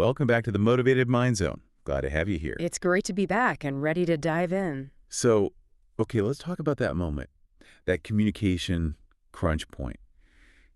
welcome back to the Motivated Mind Zone. Glad to have you here. It's great to be back and ready to dive in. So, okay, let's talk about that moment, that communication crunch point.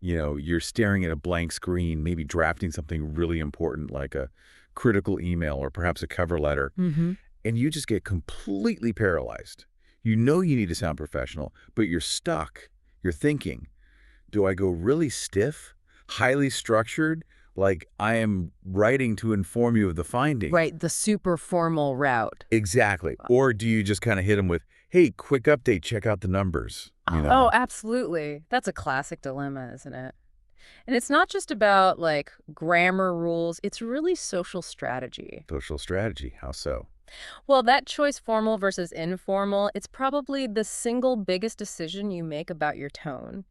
You're staring at a blank screen, maybe drafting something really important like a critical email or perhaps a cover letter, and you just get completely paralyzed. You know you need to sound professional, but you're stuck. You're thinking, do I go really stiff, highly structured, like I am writing to inform you of the findings? Right, the super formal route. Exactly. Or do you just kind of hit them with, hey, quick update, check out the numbers? Oh, absolutely. That's a classic dilemma, isn't it? And it's not just about, grammar rules. It's really social strategy. Social strategy, how so? Well, that choice, formal versus informal, it's probably the single biggest decision you make about your tone.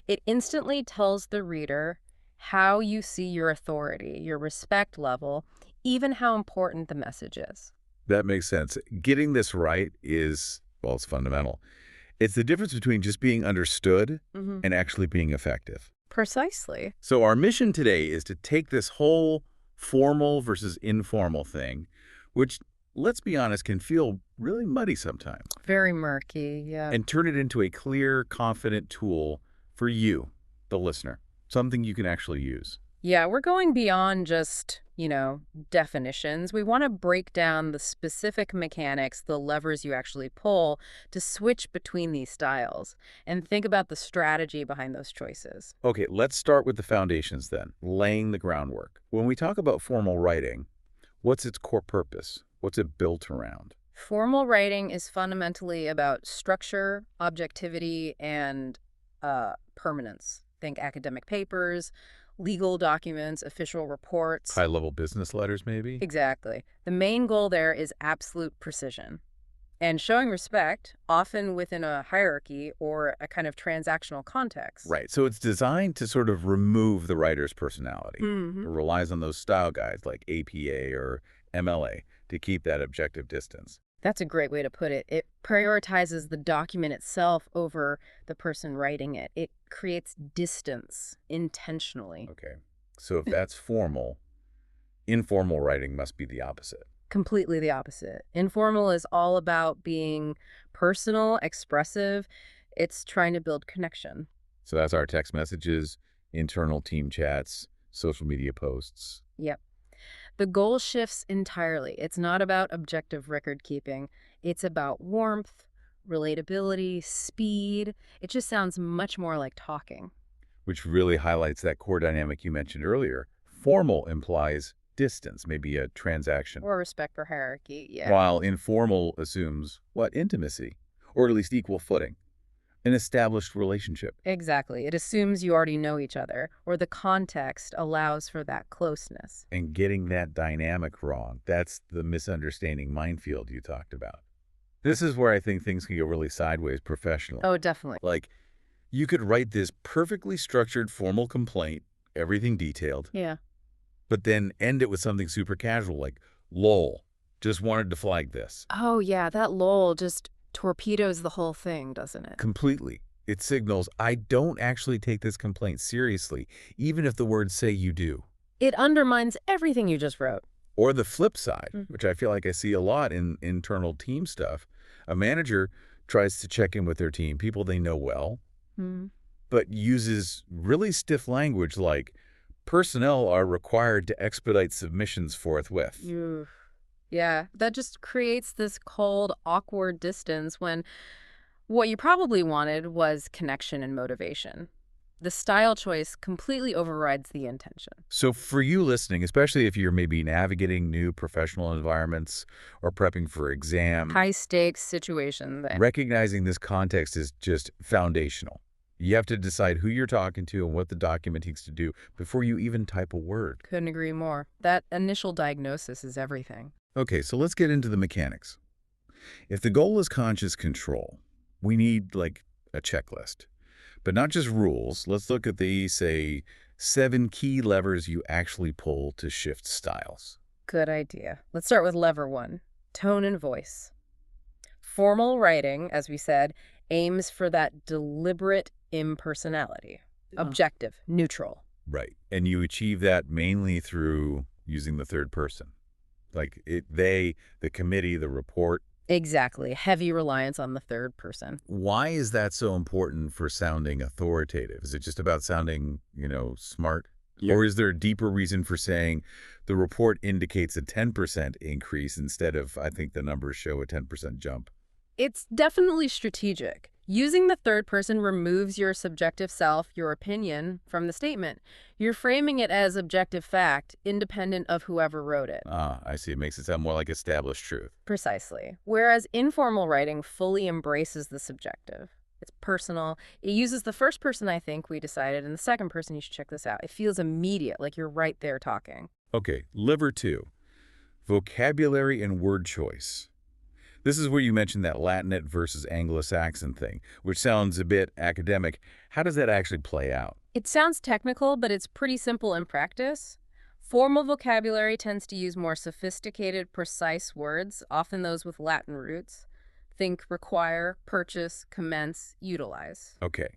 It instantly tells the reader how you see your authority, your respect level, even how important the message is. That makes sense. Getting this right is, well, it's fundamental. It's the difference between just being understood and actually being effective. Precisely. So our mission today is to take this whole formal versus informal thing, which, let's be honest, can feel really muddy sometimes, Very murky, yeah. and turn it into a clear, confident tool for you, the listener, something you can actually use. Yeah, we're going beyond just, definitions. We want to break down the specific mechanics, the levers you actually pull to switch between these styles, and think about the strategy behind those choices. Okay, let's start with the foundations then, laying the groundwork. When we talk about formal writing, what's its core purpose? What's it built around? Formal writing is fundamentally about structure, objectivity, and permanence. Think academic papers, legal documents, official reports. High-level business letters, maybe? Exactly. The main goal there is absolute precision. And showing respect, often within a hierarchy or a kind of transactional context. Right. So it's designed to sort of remove the writer's personality. It relies on those style guides like APA or MLA to keep that objective distance. That's a great way to put it. It prioritizes the document itself over the person writing it. It creates distance intentionally. Okay. So if that's formal, informal writing must be the opposite. Completely the opposite. Informal is all about being personal, expressive. It's trying to build connection. So that's our text messages, internal team chats, social media posts. Yep. The goal shifts entirely. It's not about objective record keeping. It's about warmth, relatability, speed. It just sounds much more like talking. Which really highlights that core dynamic you mentioned earlier. Formal implies distance, maybe a transaction, Or respect for hierarchy, yeah. while informal assumes, what, intimacy, or at least equal footing, an established relationship. Exactly. It assumes you already know each other, or the context allows for that closeness. And getting that dynamic wrong, that's the misunderstanding minefield you talked about. This is where I think things can go really sideways professionally. Oh, definitely. Like, you could write this perfectly structured formal complaint, everything detailed, Yeah. but then end it with something super casual like, lol, just wanted to flag this. Oh, yeah, that lol just torpedoes the whole thing, doesn't it? Completely. It signals, I don't actually take this complaint seriously, even if the words say you do. It undermines everything you just wrote. Or the flip side, which I feel like I see a lot in internal team stuff. A manager tries to check in with their team, people they know well, but uses really stiff language like, personnel are required to expedite submissions forthwith. Yeah, that just creates this cold, awkward distance when what you probably wanted was connection and motivation. The style choice completely overrides the intention. So for you listening, especially if you're maybe navigating new professional environments or prepping for exam, High-stakes situation. recognizing this context is just foundational. You have to decide who you're talking to and what the document needs to do before you even type a word. Couldn't agree more. That initial diagnosis is everything. Okay, so let's get into the mechanics. If the goal is conscious control, we need like a checklist. But not just rules. Let's look at the, say, 7 key levers you actually pull to shift styles. Good idea. Let's start with lever 1, tone and voice. Formal writing, as we said, aims for that deliberate impersonality. Objective, neutral. Right. And you achieve that mainly through using the third person. Like they, the committee, the report. Exactly. Heavy reliance on the third person. Why is that so important for sounding authoritative? Is it just about sounding, smart? Yeah. Or is there a deeper reason for saying the report indicates a 10% increase instead of, I think the numbers show a 10% jump? It's definitely strategic. Using the third person removes your subjective self, your opinion, from the statement. You're framing it as objective fact, independent of whoever wrote it. Ah, I see. It makes it sound more like established truth. Precisely. Whereas informal writing fully embraces the subjective. It's personal. It uses the first person I think we decided, and the second person you should check this out. It feels immediate, like you're right there talking. Okay, liver 2. Vocabulary and word choice. This is where you mentioned that Latinate versus Anglo-Saxon thing, which sounds a bit academic. How does that actually play out? It sounds technical, but it's pretty simple in practice. Formal vocabulary tends to use more sophisticated, precise words, often those with Latin roots. Think require, purchase, commence, utilize. Okay,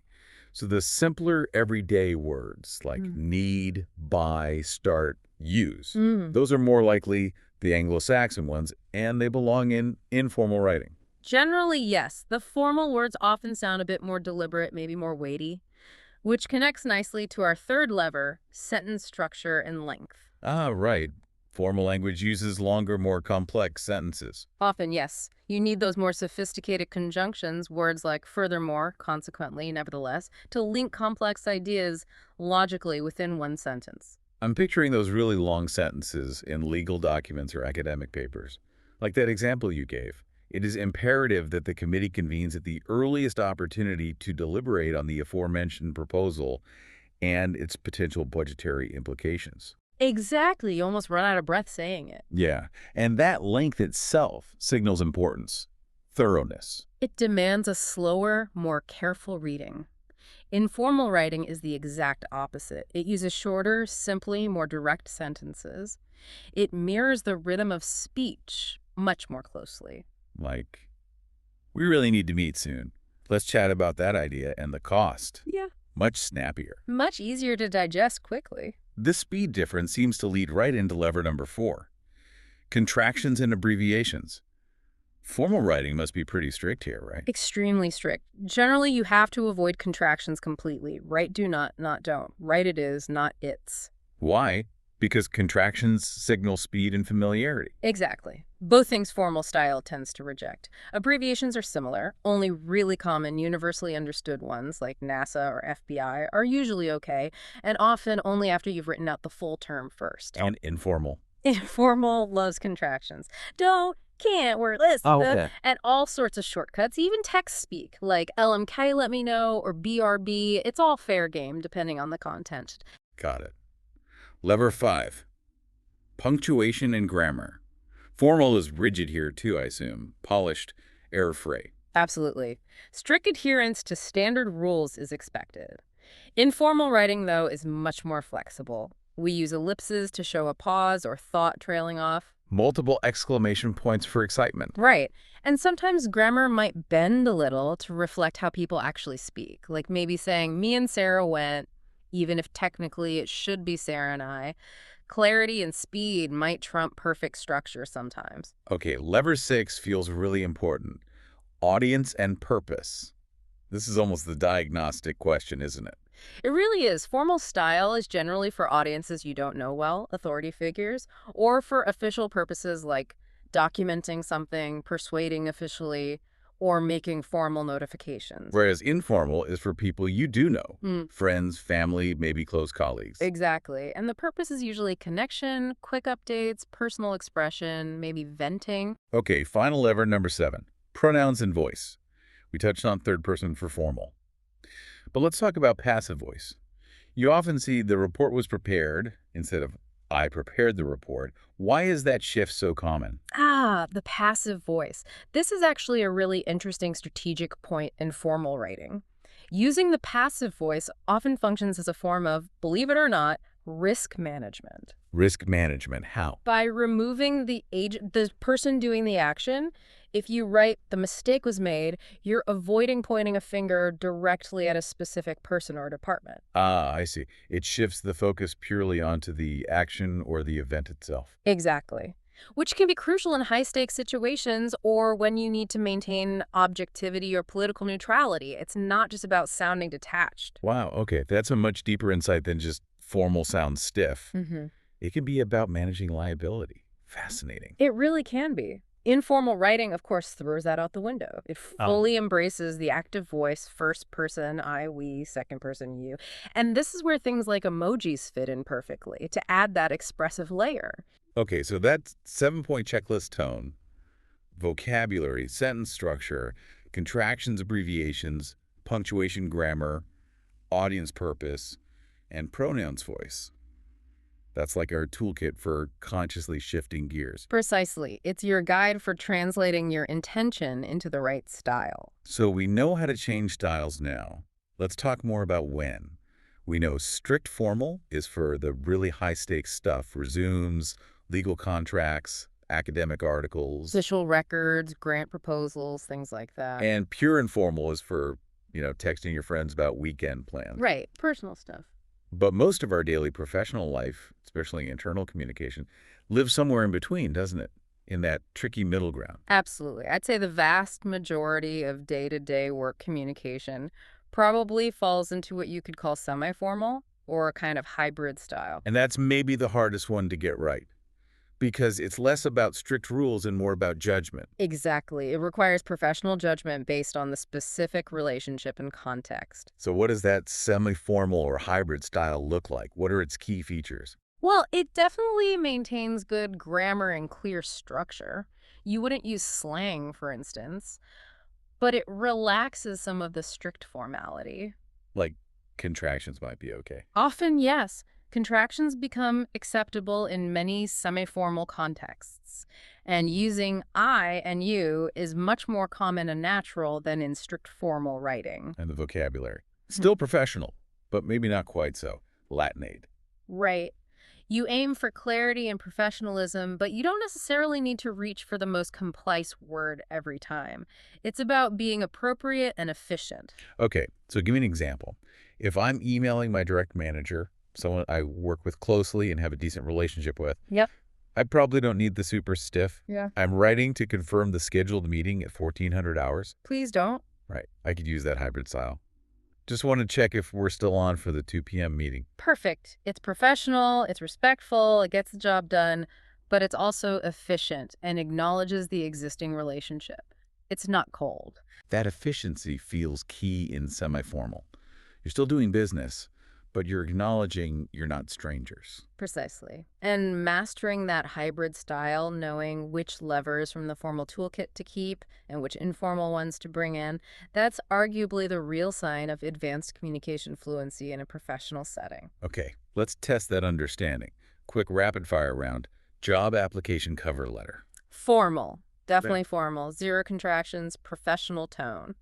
so the simpler everyday words like need, buy, start, use, Mm. those are more likely the Anglo-Saxon ones, and they belong in informal writing. Generally, yes. The formal words often sound a bit more deliberate, maybe more weighty, which connects nicely to our third lever, sentence structure and length. Ah, right. Formal language uses longer, more complex sentences. Often, yes, you need those more sophisticated conjunctions, words like furthermore, consequently, nevertheless, to link complex ideas logically within one sentence. I'm picturing those really long sentences in legal documents or academic papers. Like that example you gave. It is imperative that the committee convenes at the earliest opportunity to deliberate on the aforementioned proposal and its potential budgetary implications. Exactly. You almost run out of breath saying it. Yeah, and that length itself signals importance, thoroughness. It demands a slower, more careful reading. Informal writing is the exact opposite. It uses shorter, simply more direct sentences. It mirrors the rhythm of speech much more closely. Like, we really need to meet soon. Let's chat about that idea and the cost. Yeah. Much snappier. Much easier to digest quickly. This speed difference seems to lead right into lever number 4. Contractions and abbreviations. Formal writing must be pretty strict here, right? Extremely strict. Generally, you have to avoid contractions completely. Write do not don't. Write it is, not it's. Why? Because contractions signal speed and familiarity. Exactly. Both things formal style tends to reject. Abbreviations are similar. Only really common, universally understood ones, like NASA or FBI, are usually okay, and often only after you've written out the full term first. And informal. Informal loves contractions. Don't, can't, were, list, and all sorts of shortcuts, even text speak, like LMK let me know, or BRB. It's all fair game, depending on the content. Got it. Lever 5. Punctuation and grammar. Formal is rigid here too, I assume. Polished, error-free. Absolutely. Strict adherence to standard rules is expected. Informal writing, though, is much more flexible. We use ellipses to show a pause or thought trailing off. Multiple exclamation points for excitement. Right. And sometimes grammar might bend a little to reflect how people actually speak, like maybe saying, me and Sarah went, even if technically it should be Sarah and I. Clarity and speed might trump perfect structure sometimes. Okay, lever 6 feels really important. Audience and purpose. This is almost the diagnostic question, isn't it? It really is. Formal style is generally for audiences you don't know well, authority figures, or for official purposes like documenting something, persuading officially, or making formal notifications. Whereas informal is for people you do know. Mm, Friends, family, maybe close colleagues. exactly. And the purpose is usually connection, quick updates, personal expression, maybe venting. Okay, final lever number 7. Pronouns and voice. We touched on third person for formal. But let's talk about passive voice. You often see the report was prepared instead of I prepared the report. Why is that shift so common? Ah, the passive voice. This is actually a really interesting strategic point in formal writing. Using the passive voice often functions as a form of, believe it or not, risk management. Risk management. How? By removing the person doing the action, If you write, "the mistake was made," you're avoiding pointing a finger directly at a specific person or department. Ah, I see. It shifts the focus purely onto the action or the event itself. Exactly. Which can be crucial in high-stakes situations or when you need to maintain objectivity or political neutrality. It's not just about sounding detached. Wow, okay. That's a much deeper insight than just formal sounds stiff. hmm It can be about managing liability. Fascinating. It really can be. Informal writing, of course, throws that out the window. It Ah, fully embraces the active voice, first person, I, we, second person, you. And this is where things like emojis fit in perfectly to add that expressive layer. okay, so that 7-point checklist tone, vocabulary, sentence structure, contractions, abbreviations, punctuation, grammar, audience purpose, and pronouns voice. That's like our toolkit for consciously shifting gears. Precisely. It's your guide for translating your intention into the right style. So we know how to change styles now. Let's talk more about when. We know strict formal is for the really high-stakes stuff, resumes, legal contracts, academic articles, Official records, grant proposals, things like that. and pure informal is for, texting your friends about weekend plans. Right. Personal stuff. But most of our daily professional life, especially internal communication, lives somewhere in between, doesn't it? In that tricky middle ground. Absolutely. I'd say the vast majority of day-to-day work communication probably falls into what you could call semi-formal or a kind of hybrid style. And that's maybe the hardest one to get right, because it's less about strict rules and more about judgment. Exactly. It requires professional judgment based on the specific relationship and context. So what does that semi-formal or hybrid style look like? What are its key features? Well, it definitely maintains good grammar and clear structure. You wouldn't use slang, for instance, but it relaxes some of the strict formality. Like contractions might be okay. Often, yes, contractions become acceptable in many semi-formal contexts, and using I and you is much more common and natural than in strict formal writing. And the vocabulary. Mhm. Still professional, but maybe not quite so. Latinate. Right. You aim for clarity and professionalism, but you don't necessarily need to reach for the most complex word every time. It's about being appropriate and efficient. Okay, so give me an example. If I'm emailing my direct manager, someone I work with closely and have a decent relationship with, Yep. I probably don't need the super stiff. Yeah. I'm writing to confirm the scheduled meeting at 1400 hours. Please don't. Right. I could use that hybrid style. Just want to check if we're still on for the 2 p.m. meeting. Perfect. It's professional, it's respectful, it gets the job done, but it's also efficient and acknowledges the existing relationship. It's not cold. That efficiency feels key in semi-formal. You're still doing business, but you're acknowledging you're not strangers. Precisely. And mastering that hybrid style, knowing which levers from the formal toolkit to keep and which informal ones to bring in, that's arguably the real sign of advanced communication fluency in a professional setting. Okay, let's test that understanding. Quick rapid-fire round. Job application cover letter. Formal. Right. Definitely formal. Zero contractions, professional tone.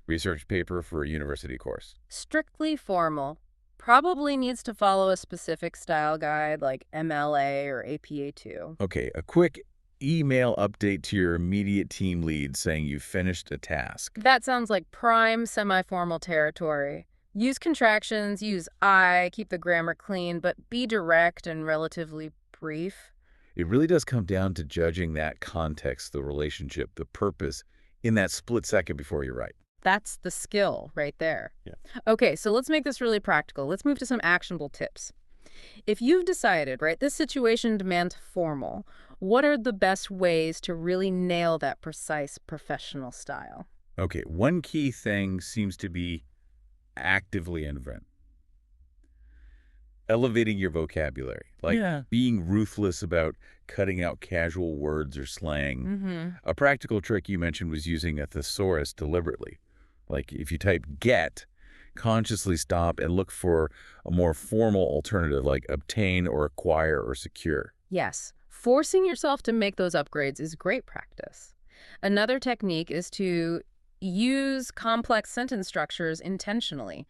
Research paper for a university course. Strictly formal. Probably needs to follow a specific style guide like MLA or APA2. Okay, a quick email update to your immediate team lead saying you finished a task. That sounds like prime semi-formal territory. Use contractions, use I, keep the grammar clean, but be direct and relatively brief. It really does come down to judging that context, the relationship, the purpose in that split second before you write. That's the skill right there. Yeah. Okay, so let's make this really practical. Let's move to some actionable tips. If you've decided, right, this situation demands formal, what are the best ways to really nail that precise professional style? Okay, one key thing seems to be actively invent. Elevating your vocabulary, like Yeah. being ruthless about cutting out casual words or slang. Mm-hmm. A practical trick you mentioned was using a thesaurus deliberately. Like if you type get, consciously stop and look for a more formal alternative like obtain or acquire or secure. Yes, forcing yourself to make those upgrades is great practice. Another technique is to use complex sentence structures intentionally.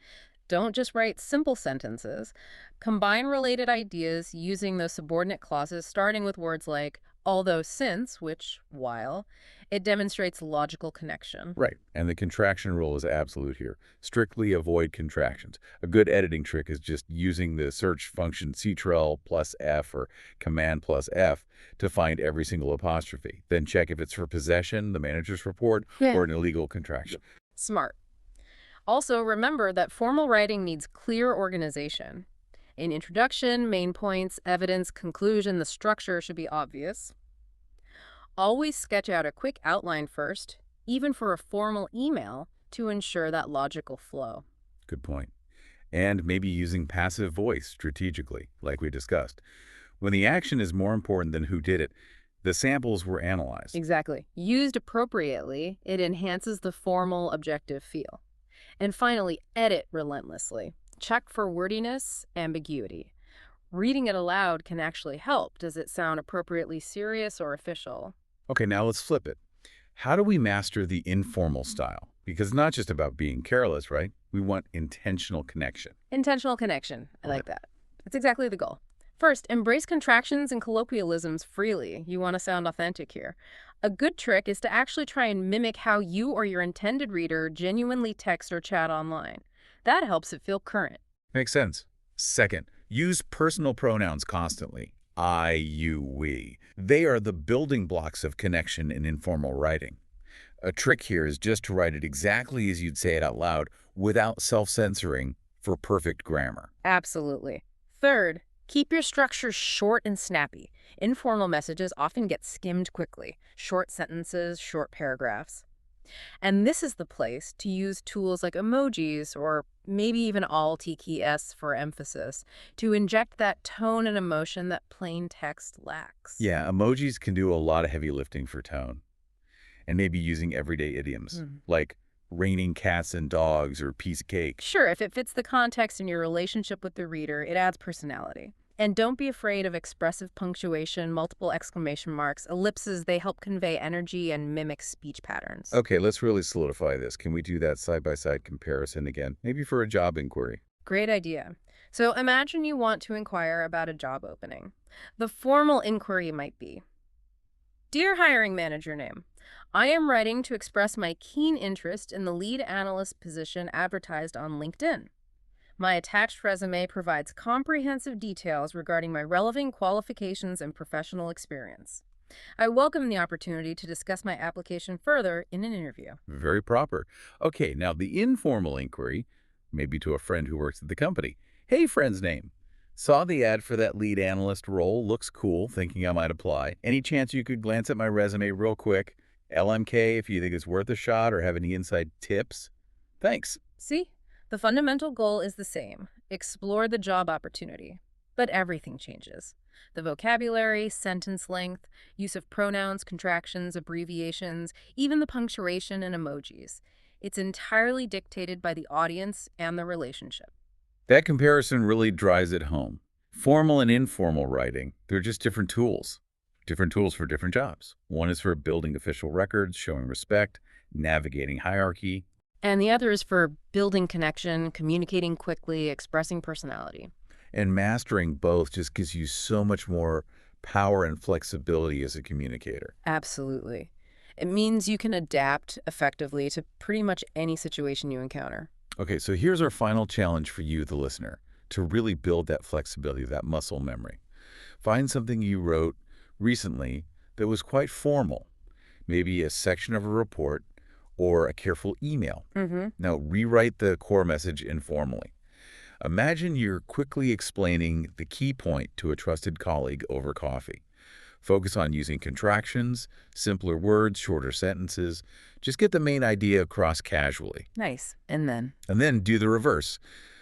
Don't just write simple sentences. Combine related ideas using those subordinate clauses, starting with words like although since, which while, it demonstrates logical connection. Right, and the contraction rule is absolute here. Strictly avoid contractions. A good editing trick is just using the search function Ctrl plus F or Command plus F to find every single apostrophe. Then check if it's for possession, the manager's report, Yeah. or an illegal contraction. Smart. Also, remember that formal writing needs clear organization. In introduction, main points, evidence, conclusion, the structure should be obvious. Always sketch out a quick outline first, even for a formal email, to ensure that logical flow. Good point. And maybe using passive voice strategically, like we discussed. When the action is more important than who did it, the samples were analyzed. Exactly. Used appropriately, it enhances the formal, objective feel. And finally, edit relentlessly. Check for wordiness, ambiguity. Reading it aloud can actually help. Does it sound appropriately serious or official? Okay, now let's flip it. How do we master the informal style? Because it's not just about being careless, right? We want intentional connection. Intentional connection. I like that. That's exactly the goal. First, embrace contractions and colloquialisms freely. You want to sound authentic here. A good trick is to actually try and mimic how you or your intended reader genuinely text or chat online. That helps it feel current. Makes sense. Second, use personal pronouns constantly. I, you, we. They are the building blocks of connection in informal writing. A trick here is just to write it exactly as you'd say it out loud without self-censoring for perfect grammar. Absolutely. Third, keep your structure short and snappy. Informal messages often get skimmed quickly. Short sentences, short paragraphs. And this is the place to use tools like emojis or maybe even alt key S for emphasis to inject that tone and emotion that plain text lacks. Yeah, emojis can do a lot of heavy lifting for tone. And maybe using everyday idioms, like raining cats and dogs or piece of cake. Sure, if it fits the context and your relationship with the reader, it adds personality. And don't be afraid of expressive punctuation, multiple exclamation marks, ellipses. They help convey energy and mimic speech patterns. Okay, let's really solidify this. Can we do that side-by-side comparison again? Maybe for a job inquiry. Great idea. So imagine you want to inquire about a job opening. The formal inquiry might be, Dear hiring manager name, I am writing to express my keen interest in the lead analyst position advertised on LinkedIn. My attached resume provides comprehensive details regarding my relevant qualifications and professional experience. I welcome the opportunity to discuss my application further in an interview. Very proper. Okay, now the informal inquiry, maybe to a friend who works at the company. Hey, friend's name. Saw the ad for that lead analyst role. Looks cool, thinking I might apply. Any chance you could glance at my resume real quick? LMK if you think it's worth a shot or have any inside tips? Thanks. See? The fundamental goal is the same. Explore the job opportunity. But everything changes. The vocabulary, sentence length, use of pronouns, contractions, abbreviations, even the punctuation and emojis. It's entirely dictated by the audience and the relationship. That comparison really drives it home. Formal and informal writing, they're just different tools. Different tools for different jobs. One is for building official records, showing respect, navigating hierarchy. And the other is for building connection, communicating quickly, expressing personality. And mastering both just gives you so much more power and flexibility as a communicator. Absolutely. It means you can adapt effectively to pretty much any situation you encounter. Okay, so here's our final challenge for you, the listener, to really build that flexibility, that muscle memory. Find something you wrote recently that was quite formal, maybe a section of a report or a careful email. Now, rewrite the core message informally. Imagine you're quickly explaining the key point to a trusted colleague over coffee. Focus on using contractions, simpler words, shorter sentences. Just get the main idea across casually. Nice. And then? And then do the reverse.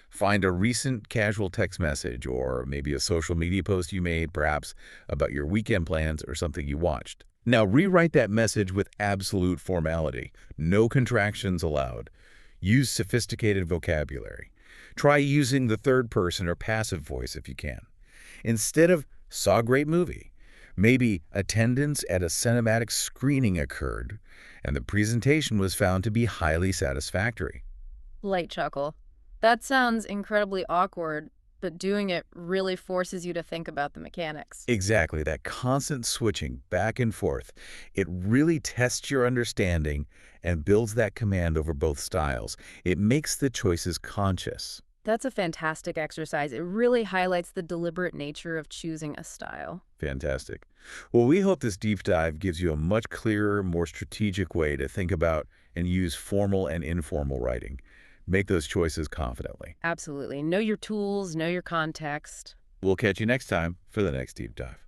Find a recent casual text message or maybe a social media post you made, perhaps about your weekend plans or something you watched. Now, rewrite that message with absolute formality. No contractions allowed. Use sophisticated vocabulary. Try using the third person or passive voice if you can. Instead of, saw a great movie, maybe attendance at a cinematic screening occurred, and the presentation was found to be highly satisfactory. Light chuckle. That sounds incredibly awkward, but doing it really forces you to think about the mechanics. Exactly, that constant switching back and forth. It really tests your understanding and builds that command over both styles. It makes the choices conscious. That's a fantastic exercise. It really highlights the deliberate nature of choosing a style. Fantastic. Well, we hope this deep dive gives you a much clearer, more strategic way to think about and use formal and informal writing. Make those choices confidently. Absolutely. Know your tools, know your context. We'll catch you next time for the next deep dive.